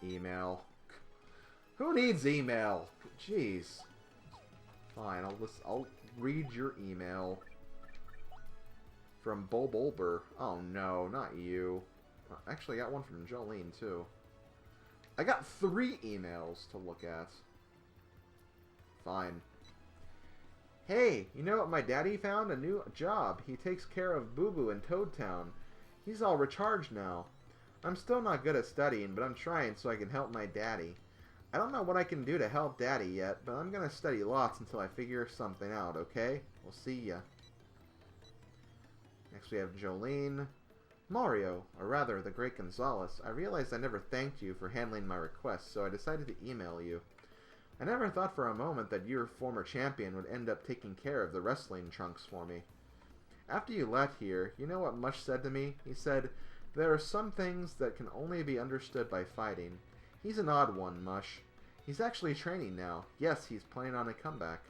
email. Who needs email? Jeez. Fine, I'll read your email. From Bulber. Oh no, not you. Actually, I got one from Jolene, too. I got 3 emails to look at. Fine. Hey, you know what? My daddy found a new job. He takes care of Boo Boo in Toad Town. He's all recharged now. I'm still not good at studying, but I'm trying so I can help my daddy. I don't know what I can do to help Daddy yet, but I'm gonna study lots until I figure something out, okay? We'll see ya. Next we have Jolene. Mario, or rather, the Great Gonzalez, I realized I never thanked you for handling my request, so I decided to email you. I never thought for a moment that your former champion would end up taking care of the wrestling trunks for me. After you left here, you know what Mush said to me? He said, there are some things that can only be understood by fighting. He's an odd one, Mush. He's actually training now. Yes, he's planning on a comeback.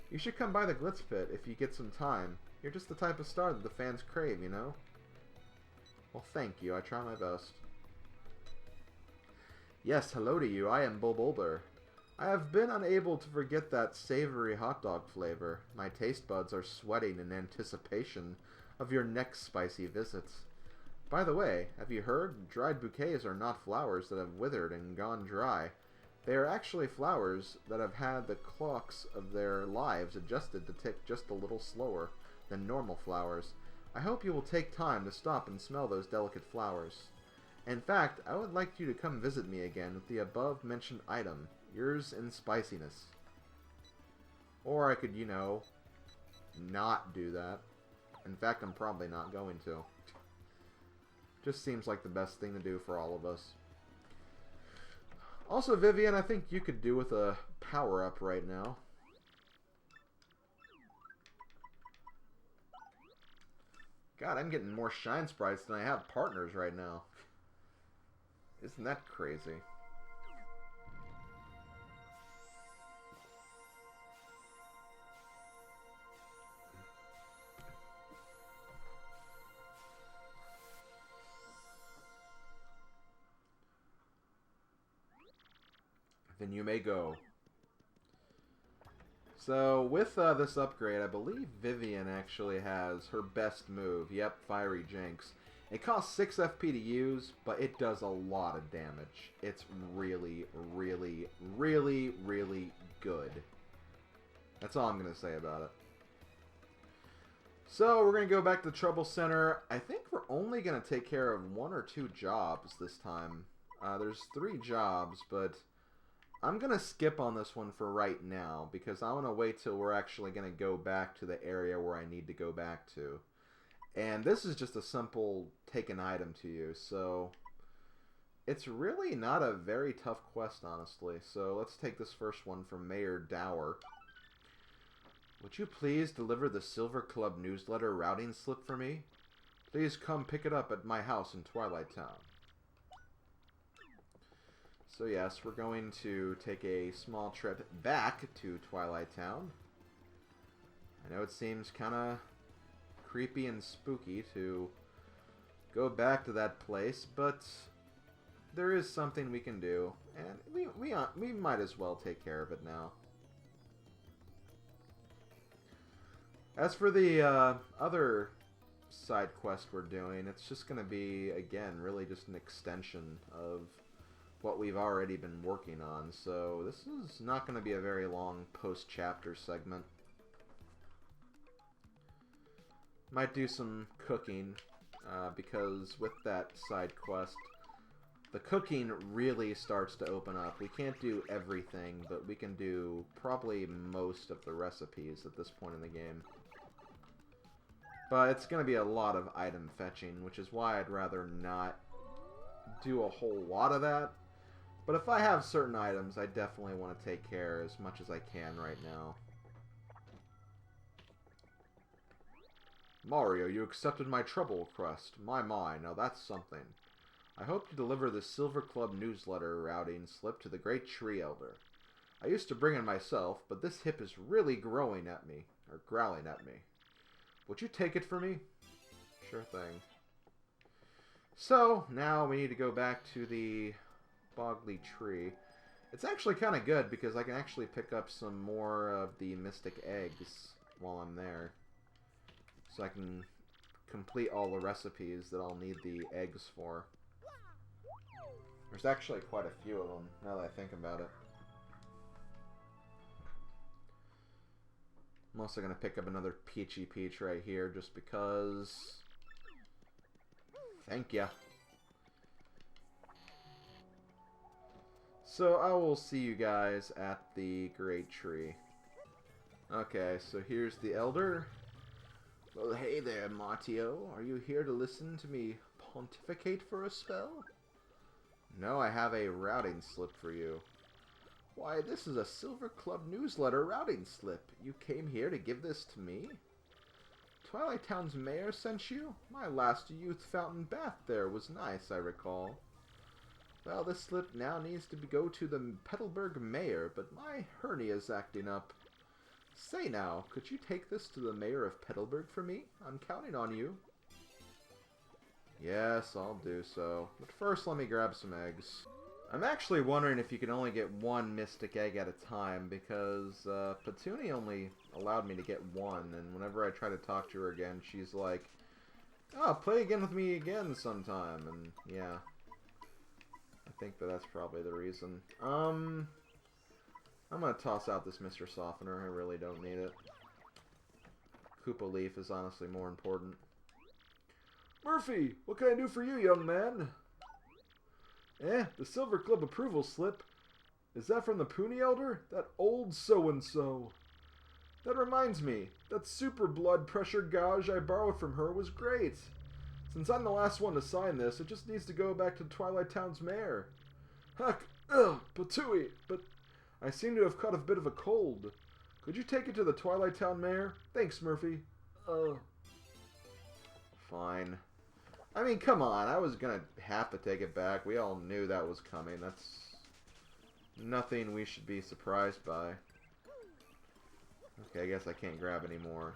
You should come by the Glitz Pit if you get some time. You're just the type of star that the fans crave, you know? Well, thank you. I try my best. Yes, hello to you. I am Bulber. I have been unable to forget that savory hot dog flavor. My taste buds are sweating in anticipation of your next spicy visits. By the way, have you heard? Dried bouquets are not flowers that have withered and gone dry. They are actually flowers that have had the clocks of their lives adjusted to tick just a little slower than normal flowers. I hope you will take time to stop and smell those delicate flowers. In fact, I would like you to come visit me again with the above-mentioned item, yours in spiciness. Or I could, you know, not do that. In fact, I'm probably not going to. Just seems like the best thing to do for all of us. Also, Vivian, I think you could do with a power-up right now. God, I'm getting more shine sprites than I have partners right now. Isn't that crazy? Then you may go. So, with this upgrade, I believe Vivian actually has her best move. Yep, Fiery Jinx. It costs 6 FP to use, but it does a lot of damage. It's really, really, really, really good. That's all I'm going to say about it. So, we're going to go back to the Trouble Center. I think we're only going to take care of 1 or 2 jobs this time. There's 3 jobs, but I'm going to skip on this one for right now because I want to wait till we're actually going to go back to the area where I need to go back to. And this is just a simple take an item to you, so it's really not a very tough quest, honestly. So let's take this first one from Mayor Dower. Would you please deliver the Silver Club newsletter routing slip for me? Please come pick it up at my house in Twilight Town. So yes, we're going to take a small trip back to Twilight Town. I know it seems kind of creepy and spooky to go back to that place, but there is something we can do, and we might as well take care of it now. As for the other side quest we're doing, it's just going to be, again, really just an extension of what we've already been working on, so this is not going to be a very long post-chapter segment. Might do some cooking, because with that side quest, the cooking really starts to open up. We can't do everything, but we can do probably most of the recipes at this point in the game. But it's going to be a lot of item fetching, which is why I'd rather not do a whole lot of that. But if I have certain items, I definitely want to take care as much as I can right now. Mario, you accepted my trouble request. My, now that's something. I hope to deliver the Silver Club newsletter routing slip to the Great Tree Elder. I used to bring it myself, but this hip is really growling at me, or growling at me. Would you take it for me? Sure thing. So, now we need to go back to the boggly tree. It's actually kind of good because I can actually pick up some more of the mystic eggs while I'm there. So I can complete all the recipes that I'll need the eggs for. There's actually quite a few of them, now that I think about it. I'm also going to pick up another Peachy Peach right here, just because... Thank ya. So I will see you guys at the Great Tree. Okay, so here's the Elder. Well, hey there, Martio. Are you here to listen to me pontificate for a spell? No, I have a routing slip for you. Why, this is a Silver Club newsletter routing slip. You came here to give this to me? Twilight Town's mayor sent you? My last youth fountain bath there was nice, I recall. Well, this slip now needs to go to the Petalburg mayor, but my hernia's acting up. Say now, could you take this to the mayor of Petalburg for me? I'm counting on you. Yes, I'll do so. But first, let me grab some eggs. I'm actually wondering if you can only get one mystic egg at a time, because Petunia only allowed me to get one, and whenever I try to talk to her again, she's like, oh, play again with me again sometime, and yeah. I think that's probably the reason. I'm gonna toss out this Mr. Softener. I really don't need it. Koopa Leaf is honestly more important. Murphy, what can I do for you, young man? The Silver Club approval slip. Is that from the Poonie Elder? That old so-and-so. That reminds me, that super blood pressure gauge I borrowed from her was great. Since I'm the last one to sign this, it just needs to go back to Twilight Town's mayor. Huck, Patooey, but I seem to have caught a bit of a cold. Could you take it to the Twilight Town mayor? Thanks, Murphy. Fine. I mean, come on, I was gonna have to take it back. We all knew that was coming. That's nothing we should be surprised by. Okay, I guess I can't grab any more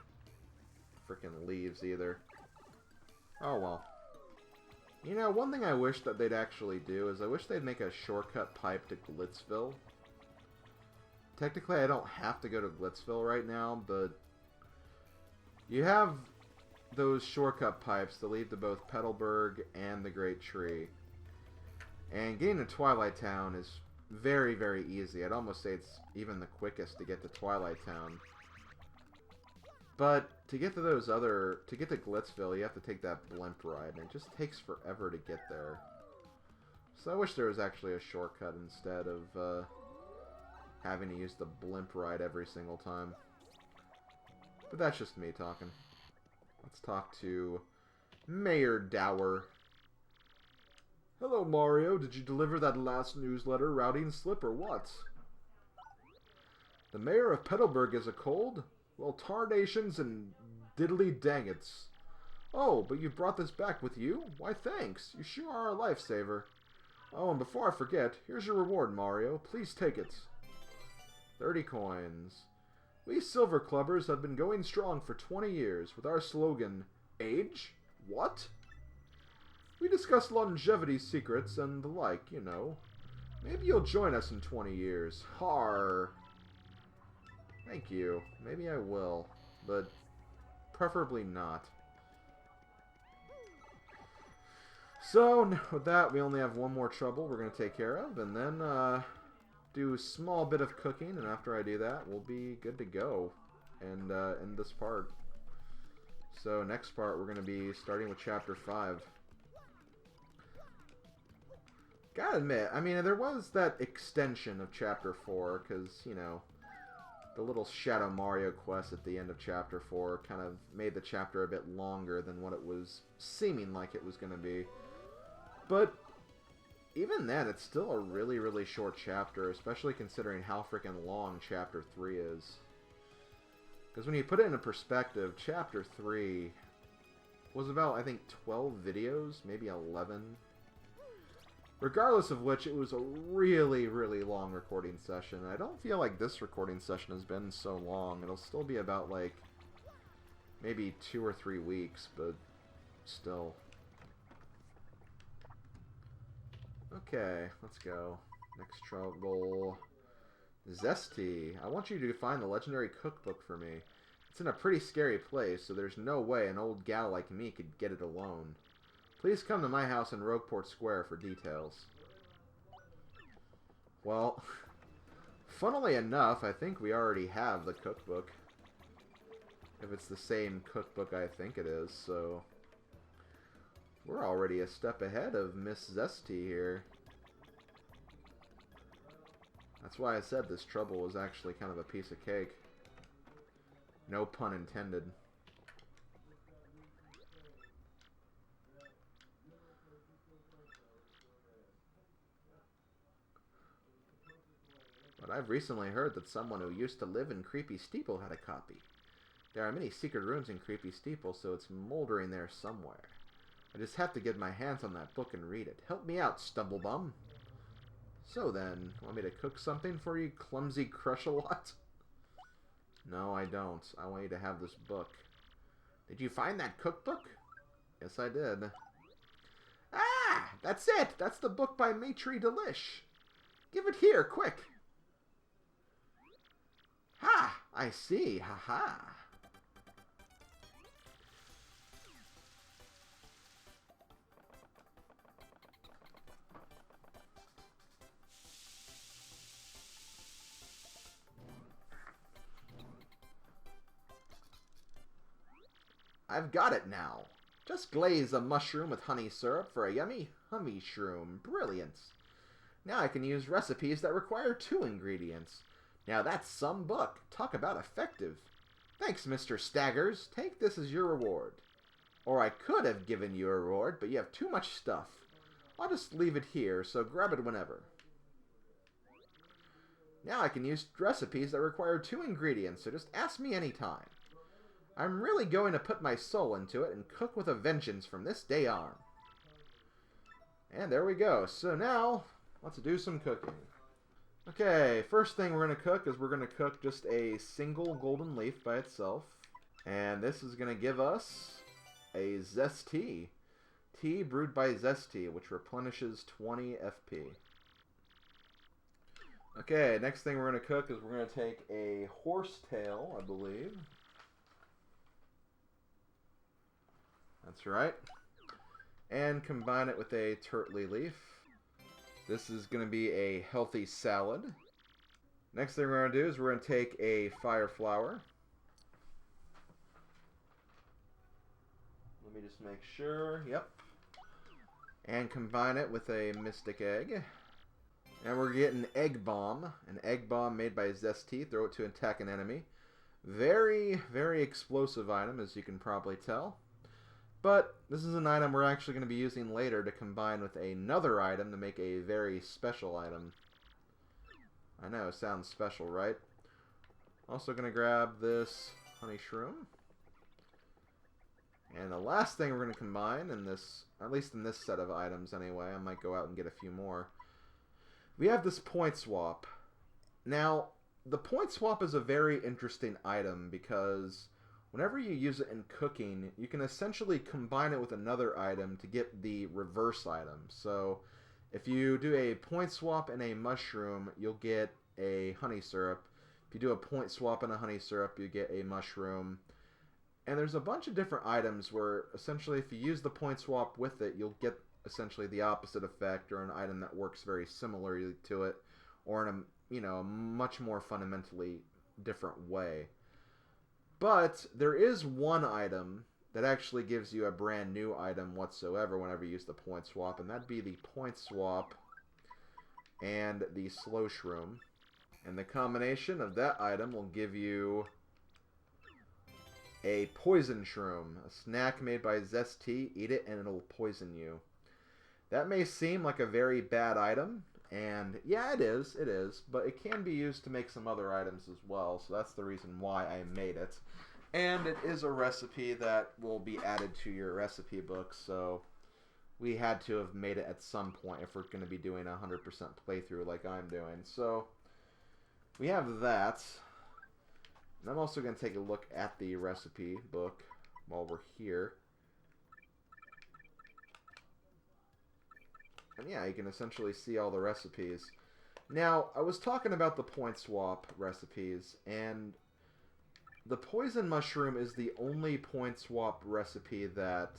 frickin' leaves either. Oh well. You know, one thing I wish that they'd actually do is I wish they'd make a shortcut pipe to Glitzville. Technically, I don't have to go to Glitzville right now, but you have those shortcut pipes that lead to both Petalburg and the Great Tree. And getting to Twilight Town is very, very easy. I'd almost say it's even the quickest to get to Twilight Town. But to get to to get to Glitzville, you have to take that blimp ride, and it just takes forever to get there. So I wish there was actually a shortcut instead of having to use the blimp ride every single time. But that's just me talking. Let's talk to Mayor Dower. Hello, Mario. Did you deliver that last newsletter routing slip or what? The mayor of Petalburg is a cold? Well, tarnations and diddly dangits. Oh, but you brought this back with you? Why, thanks. You sure are a lifesaver. Oh, and before I forget, here's your reward, Mario. Please take it. 30 coins. We Silver Clubbers have been going strong for 20 years with our slogan, Age? What? We discuss longevity secrets and the like, you know. Maybe you'll join us in 20 years. Har. Thank you. Maybe I will, but preferably not. So, with that, we only have one more trouble we're going to take care of, and then do a small bit of cooking, and after I do that, we'll be good to go and end this part. So, next part, we're going to be starting with Chapter 5. Gotta admit, I mean, there was that extension of Chapter 4, because, you know, the little Shadow Mario quest at the end of Chapter 4 kind of made the chapter a bit longer than what it was seeming like it was going to be. But even then, it's still a really, really short chapter, especially considering how freaking long Chapter 3 is. Because when you put it into perspective, Chapter 3 was about, I think, 12 videos, maybe 11. Regardless of which, it was a really, really long recording session. I don't feel like this recording session has been so long. It'll still be about, like, maybe 2 or 3 weeks, but still. Okay, let's go. Next trouble. Zesty. I want you to find the legendary cookbook for me. It's in a pretty scary place, so there's no way an old gal like me could get it alone. Please come to my house in Rogueport Square for details. Well, funnily enough, I think we already have the cookbook. If it's the same cookbook I think it is, so... We're already a step ahead of Miss Zesty here. That's why I said this trouble was actually kind of a piece of cake. No pun intended. But I've recently heard that someone who used to live in Creepy Steeple had a copy. There are many secret rooms in Creepy Steeple, so it's moldering there somewhere. I just have to get my hands on that book and read it. Help me out, Stumblebum. So then, want me to cook something for you, clumsy crush-a-lot? No, I don't. I want you to have this book. Did you find that cookbook? Yes, I did. Ah! That's it! That's the book by Maitre Delish. Give it here, quick! Ha! I see. Ha-ha. I've got it now. Just glaze a mushroom with honey syrup for a yummy hummy shroom. Brilliant. Now I can use recipes that require 2 ingredients. Now that's some book. Talk about effective. Thanks, Mr. Staggers. Take this as your reward. Or I could have given you a reward, but you have too much stuff. I'll just leave it here, so grab it whenever. Now I can use recipes that require 2 ingredients, so just ask me anytime. I'm really going to put my soul into it and cook with a vengeance from this day on. And there we go. So now, let's do some cooking. Okay, first thing we're going to cook is we're going to cook just a single golden leaf by itself. And this is going to give us a Zesty. Tea brewed by Zesty, which replenishes 20 FP. Okay, next thing we're going to cook is we're going to take a horsetail, I believe. That's right. And combine it with a turtley leaf. This is going to be a healthy salad. Next thing we're going to do is we're going to take a fire flower. Let me just make sure. Yep. And combine it with a mystic egg. And we're getting egg bomb. An egg bomb made by Zesty. Throw it to attack an enemy. Very, very explosive item, as you can probably tell. But this is an item we're actually going to be using later to combine with another item to make a very special item. I know, sounds special, right? Also going to grab this honey shroom. And the last thing we're going to combine in this, at least in this set of items anyway, I might go out and get a few more. We have this point swap. Now, the point swap is a very interesting item because whenever you use it in cooking, you can essentially combine it with another item to get the reverse item. So, if you do a point swap in a mushroom, you'll get a honey syrup. If you do a point swap in a honey syrup, you get a mushroom. And there's a bunch of different items where, essentially, if you use the point swap with it, you'll get essentially the opposite effect, or an item that works very similarly to it, or in a, a much more fundamentally different way. But there is one item that actually gives you a brand new item whatsoever whenever you use the point swap, and that'd be the point swap and the slow shroom. And the combination of that item will give you a poison shroom, a snack made by Zesty. Eat it and it'll poison you. That may seem like a very bad item, and yeah, it is, but it can be used to make some other items as well, so that's the reason why I made it. And it is a recipe that will be added to your recipe book, so we had to have made it at some point if we're going to be doing a 100% playthrough like I'm doing. So we have that. And I'm also going to take a look at the recipe book while we're here. And yeah, you can essentially see all the recipes. Now, I was talking about the point swap recipes, and the poison mushroom is the only point swap recipe that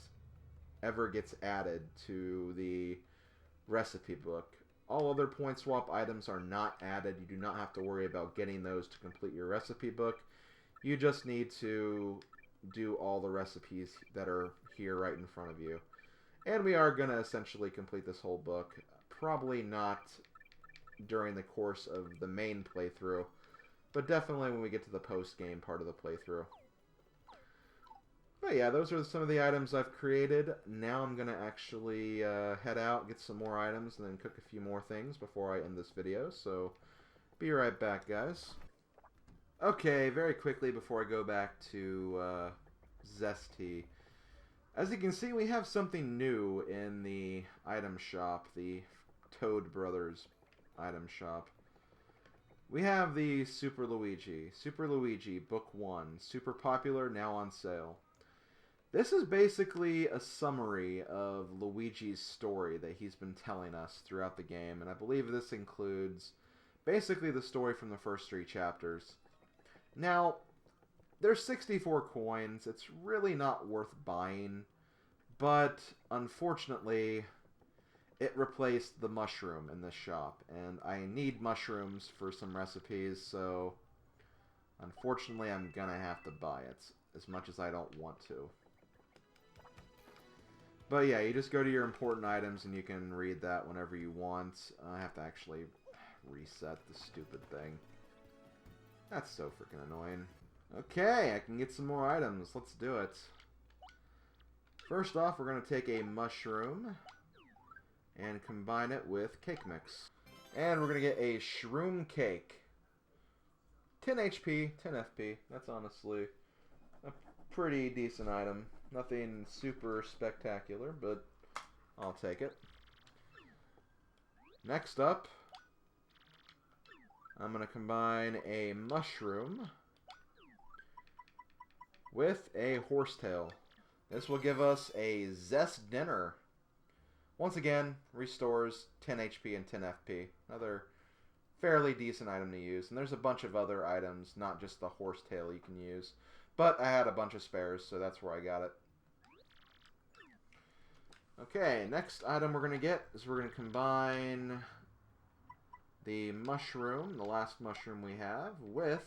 ever gets added to the recipe book. All other point swap items are not added. You do not have to worry about getting those to complete your recipe book. You just need to do all the recipes that are here right in front of you. And we are going to essentially complete this whole book. Probably not during the course of the main playthrough, but definitely when we get to the post-game part of the playthrough. But yeah, those are some of the items I've created. Now I'm going to actually head out, get some more items, and then cook a few more things before I end this video. So, be right back, guys. Okay, very quickly before I go back to Zesty. As you can see, we have something new in the item shop, the Toad Brothers item shop. We have the Super Luigi. Super Luigi, Book 1. Super popular, now on sale. This is basically a summary of Luigi's story that he's been telling us throughout the game, and I believe this includes basically the story from the first 3 chapters. Now, there's 64 coins. It's really not worth buying, but unfortunately, it replaced the mushroom in this shop, and I need mushrooms for some recipes, so unfortunately I'm gonna have to buy it, as much as I don't want to. But yeah, you just go to your important items and you can read that whenever you want. I have to actually reset the stupid thing. That's so freaking annoying. Okay, I can get some more items. Let's do it. First off, we're going to take a mushroom and combine it with cake mix. And we're going to get a shroom cake. 10 HP, 10 FP. That's honestly a pretty decent item. Nothing super spectacular, but I'll take it. Next up, I'm going to combine a mushroom with a horsetail. This will give us a Zest Dinner. Once again, restores 10 HP and 10 FP. Another fairly decent item to use. And there's a bunch of other items, not just the horsetail you can use. But I had a bunch of spares, so that's where I got it. Okay, next item we're going to get is we're going to combine the mushroom, the last mushroom we have, with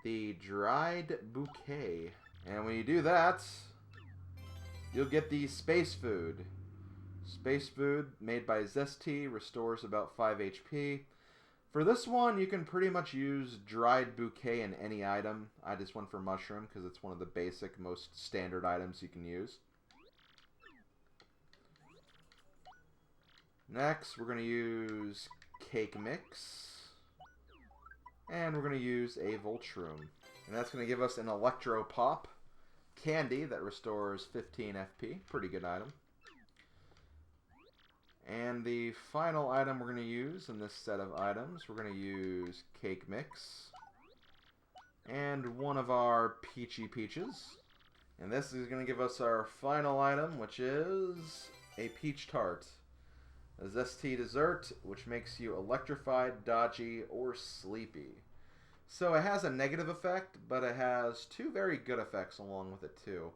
the dried bouquet. And when you do that, you'll get the space food. Space food made by Zesty, restores about 5 HP. For this one, you can pretty much use dried bouquet in any item. I just went for mushroom because it's one of the basic, most standard items you can use. Next, we're going to use cake mix. And we're going to use a Voltshroom. And that's going to give us an Electro Pop candy that restores 15 FP. Pretty good item. And the final item we're going to use in this set of items, we're going to use cake mix. And one of our Peachy Peaches. And this is going to give us our final item, which is a Peach Tart. A Zesty dessert, which makes you electrified, dodgy, or sleepy. So it has a negative effect, but it has 2 very good effects along with it too.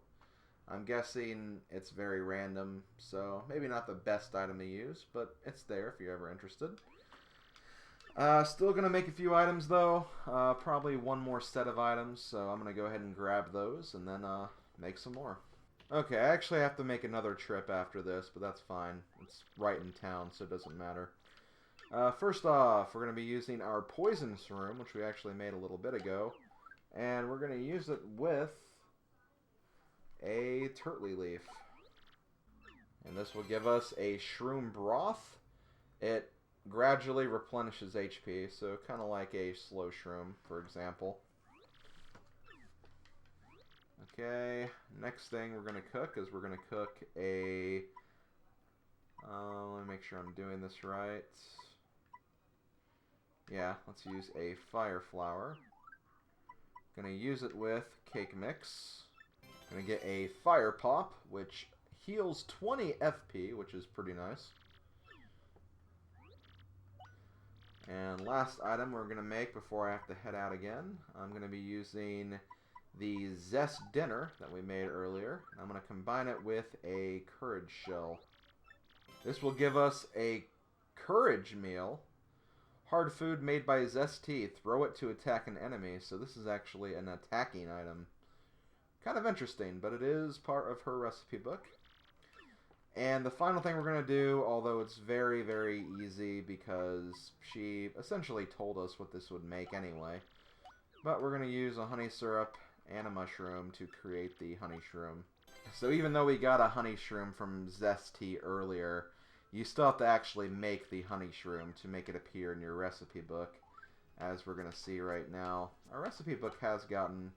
I'm guessing it's very random, so maybe not the best item to use, but it's there if you're ever interested. Still going to make a few items though, probably one more set of items, so I'm going to go ahead and grab those and then make some more. Okay, I actually have to make another trip after this, but that's fine. It's right in town, so it doesn't matter. First off, we're going to be using our poison shroom, which we actually made a little bit ago. And we're going to use it with a turtley leaf. And this will give us a shroom broth. It gradually replenishes HP, so kind of like a slow shroom, for example. Okay, next thing we're going to cook is we're going to cook a... let me make sure I'm doing this right. Yeah, let's use a fire flower. Going to use it with cake mix. Going to get a fire pop, which heals 20 FP, which is pretty nice. And last item we're going to make before I have to head out again, I'm going to be using the Zest Dinner that we made earlier. I'm going to combine it with a Courage Shell. This will give us a Courage Meal. Hard food made by Zesty. Throw it to attack an enemy. So this is actually an attacking item. Kind of interesting, but it is part of her recipe book. And the final thing we're going to do, although it's very, very easy because she essentially told us what this would make anyway. But we're going to use a honey syrup and a mushroom to create the honey shroom. So even though we got a honey shroom from Zesty earlier, you still have to actually make the honey shroom to make it appear in your recipe book, as we're going to see right now. Our recipe book has gotten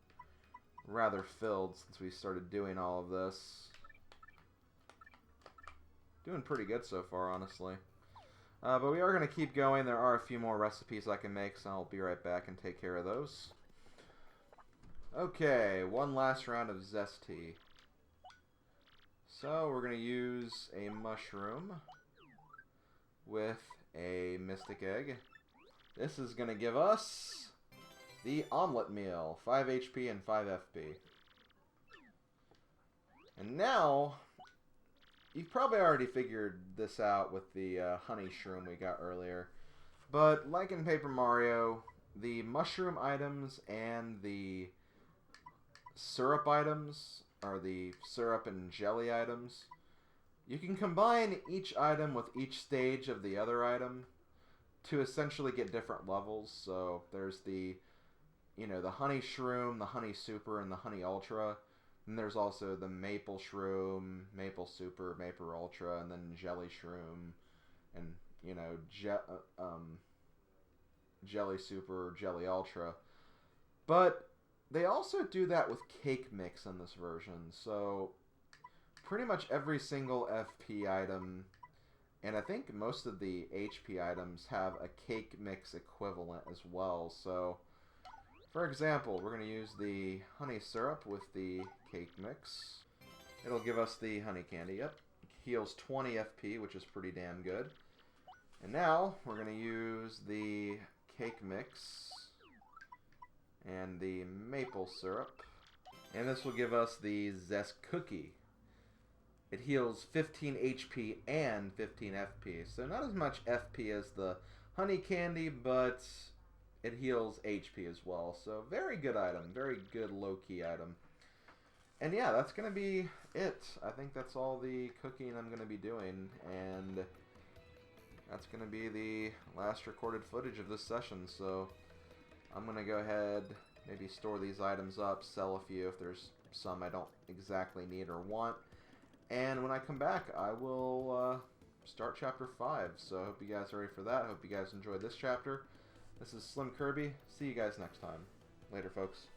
rather filled since we started doing all of this. Doing pretty good so far, honestly. But we are going to keep going. There are a few more recipes I can make, so I'll be right back and take care of those. Okay, one last round of Zesty. So we're going to use a mushroom with a mystic egg. This is going to give us the omelet meal, 5 HP and 5 FP. And now, you've probably already figured this out with the honey shroom we got earlier. But like in Paper Mario, the mushroom items and the syrup items, or the syrup and jelly items, you can combine each item with each stage of the other item to essentially get different levels. So there's the, the honey shroom, the honey super, and the honey ultra. And there's also the maple shroom, maple super, maple ultra, and then jelly shroom, and jelly super, jelly ultra. But they also do that with cake mix in this version. So pretty much every single FP item, and I think most of the HP items, have a cake mix equivalent as well. So for example, we're going to use the honey syrup with the cake mix. It'll give us the honey candy. Yep. Heals 20 FP, which is pretty damn good. And now we're going to use the cake mix and the maple syrup. And this will give us the Zest Cookie. It heals 15 HP and 15 FP. So not as much FP as the honey candy, but it heals HP as well. So very good item. Very good low-key item. And yeah, that's going to be it. I think that's all the cooking I'm going to be doing. And that's going to be the last recorded footage of this session. So I'm going to go ahead, maybe store these items up, sell a few if there's some I don't exactly need or want. And when I come back, I will start Chapter 5. So I hope you guys are ready for that. I hope you guys enjoyed this chapter. This is Slim Kirby. See you guys next time. Later, folks.